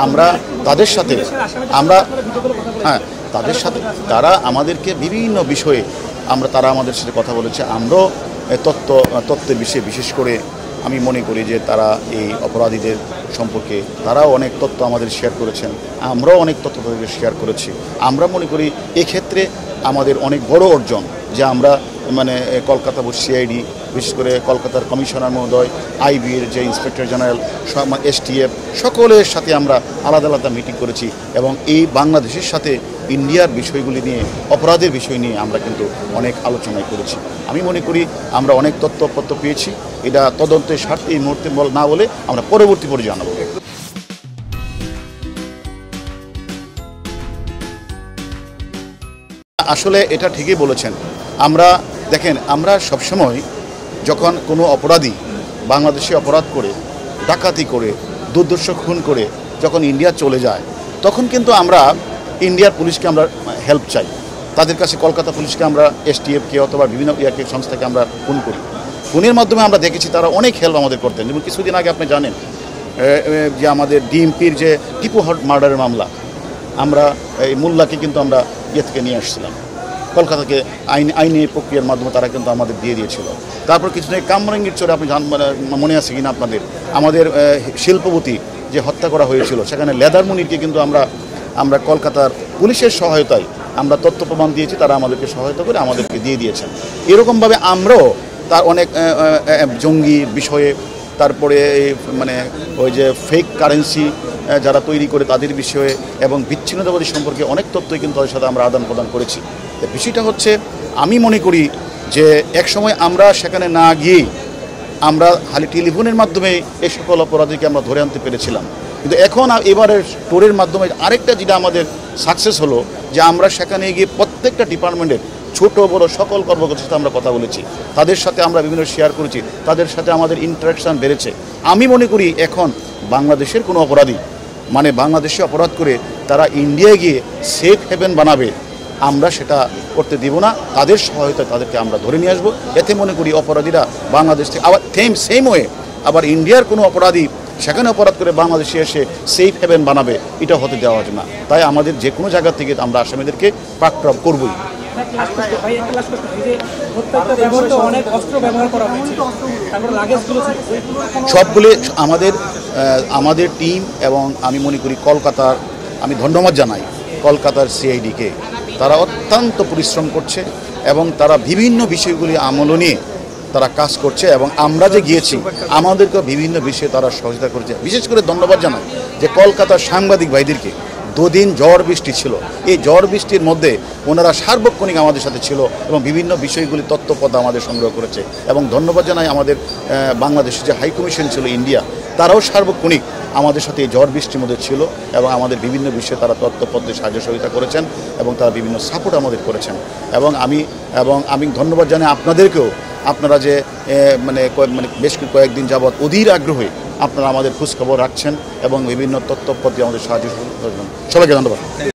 আমরা তাদের সাথে আমরা তাদের সাথে তারা আমাদেরকে বিভিন্ন বিষয়ে তারা আমাদের সাথে কথা বলেছে। আমরাও তত্ত্বের বিষয়ে বিশেষ করে আমি মনে করি যে তারা এই অপরাধীদের সম্পর্কে তারাও অনেক তথ্য আমাদের শেয়ার করেছেন, আমরাও অনেক তথ্য তাদেরকে শেয়ার করেছি। আমরা মনে করি এক্ষেত্রে আমাদের অনেক বড় অর্জন যে আমরা কলকাতা সিআইডি, বিশেষ করে কলকাতার কমিশনার মহোদয়, আইবির যে ইন্সপেক্টর জেনারেল, এসটিএফ, সকলের সাথে আমরা আলাদা আলাদা মিটিং করেছি এবং এই বাংলাদেশের সাথে ইন্ডিয়ার বিষয়গুলি নিয়ে, অপরাধের বিষয় নিয়ে আমরা কিন্তু অনেক আলোচনায় করেছি। আমি মনে করি আমরা অনেক তথ্যপত্র পেয়েছি। এটা তদন্তের স্বার্থে এই মুহূর্তে না বলে আমরা পরবর্তী পর্যায়ে জানাবো। আসলে এটা ঠিকই বলেছেন। দেখেন, আমরা সবসময় যখন কোনো অপরাধী বাংলাদেশে অপরাধ করে, ডাকাতি করে, দুর্দর্শ খুন করে যখন ইন্ডিয়া চলে যায়, তখন কিন্তু আমরা ইন্ডিয়ার পুলিশকে আমরা হেল্প চাই। তাদের কাছে কলকাতা পুলিশকে আমরা এসটিএফকে অথবা বিভিন্ন সংস্থাকে আমরা ফোন করি। ফোনের মাধ্যমে আমরা দেখেছি তারা অনেক হেল্প আমাদের করতেন। যেমন কিছুদিন আগে আপনি জানেন যে আমাদের ডিএমপির যে টিপু মার্ডারের মামলা, আমরা এই মোল্লাকে কিন্তু আমরা থেকে নিয়ে আসছিলাম কলকাতাকে, আইনি প্রক্রিয়ার মাধ্যমে তারা কিন্তু আমাদের দিয়ে দিয়েছিল। তারপর কিছুদিন কামরাঙ্গীর চরে আপনি মনে আছে কিনা আপনাদের, আমাদের শিল্পপতি যে হত্যা করা হয়েছিল, সেখানে লেদার মুনিরকে কিন্তু আমরা কলকাতার পুলিশের সহায়তায় আমরা তথ্য প্রমাণ দিয়েছি, তারা আমাদেরকে সহায়তা করে আমাদেরকে দিয়ে দিয়েছেন। এরকমভাবে আমরাও তার অনেক জঙ্গি বিষয়ে, তারপরে ওই যে ফেক কারেন্সি যারা তৈরি করে তাদের বিষয়ে এবং বিচ্ছিন্নতাবাদী সম্পর্কে অনেক তথ্যই কিন্তু তাদের সাথে আমরা আদান প্রদান করেছি। বিষয়টা হচ্ছে, আমি মনে করি যে একসময় আমরা সেখানে না গিয়ে আমরা খালি টেলিফোনের মাধ্যমে এই সকল অপরাধীকে আমরা ধরে আনতে পেরেছিলাম। কিন্তু এখন এবারের টোরের মাধ্যমে আরেকটা যেটা আমাদের সাকসেস হলো যে আমরা সেখানে গিয়ে প্রত্যেকটা ডিপার্টমেন্টের ছোট বড় সকল কর্মকর্তার সাথে আমরা কথা বলেছি, তাদের সাথে আমরা বিভিন্ন শেয়ার করেছি, তাদের সাথে আমাদের ইন্টারাকশান বেড়েছে। আমি মনে করি এখন বাংলাদেশের কোনো অপরাধী বাংলাদেশে অপরাধ করে তারা ইন্ডিয়ায় গিয়ে সেফ হেভেন বানাবে, আমরা সেটা করতে দিব না। তাদের সহায়তায় তাদেরকে আমরা ধরে নিয়ে আসবো। এতে মনে করি অপরাধীরা বাংলাদেশ থেকে আবার সেম ওয়ে আবার ইন্ডিয়ার কোনো অপরাধী সেখানে অপরাধ করে বাংলাদেশে এসে সেফ হেভেন বানাবে, এটা হতে দেওয়া হবে না। তাই আমাদের যে কোনো জায়গা থেকে আমরা আসামিদেরকে প্রাক্রাম করবই। সবগুলি আমাদের টিম এবং আমি মনে করি কলকাতার, আমি ধন্যবাদ জানাই কলকাতার সিআইডিকে। তারা অত্যন্ত পরিশ্রম করছে এবং তারা বিভিন্ন বিষয়গুলি আমল নিয়ে তারা কাজ করছে এবং আমরা যে গিয়েছি আমাদেরকেও বিভিন্ন বিষয়ে তারা সহযোগিতা করছে। বিশেষ করে ধন্যবাদ জানাই যে কলকাতার সাংবাদিক ভাইদেরকে। দুদিন ঝড় বৃষ্টি ছিল, এই ঝড় বৃষ্টির মধ্যে ওনারা সার্বক্ষণিক আমাদের সাথে ছিল এবং বিভিন্ন বিষয়গুলি তথ্যপদ আমাদের সংগ্রহ করেছে। এবং ধন্যবাদ জানাই আমাদের বাংলাদেশের যে হাই কমিশন ছিল ইন্ডিয়া, তারাও সার্বক্ষণিক আমাদের সাথে এই ঝড় বৃষ্টির মধ্যে ছিল এবং আমাদের বিভিন্ন বিষয়ে তারা তথ্যপত্রে সাহায্য সহযোগিতা করেছেন এবং তারা বিভিন্ন সাপোর্ট আমাদের করেছেন। এবং আমি ধন্যবাদ জানাই আপনাদেরকেও, আপনারা যে বেশ কয়েকদিন যাবৎ অধীর আগ্রহে আপনারা আমাদের খোঁজখবর রাখছেন এবং বিভিন্ন তথ্যপত্রে আমাদের সাহায্য করছেন। সবাইকে ধন্যবাদ।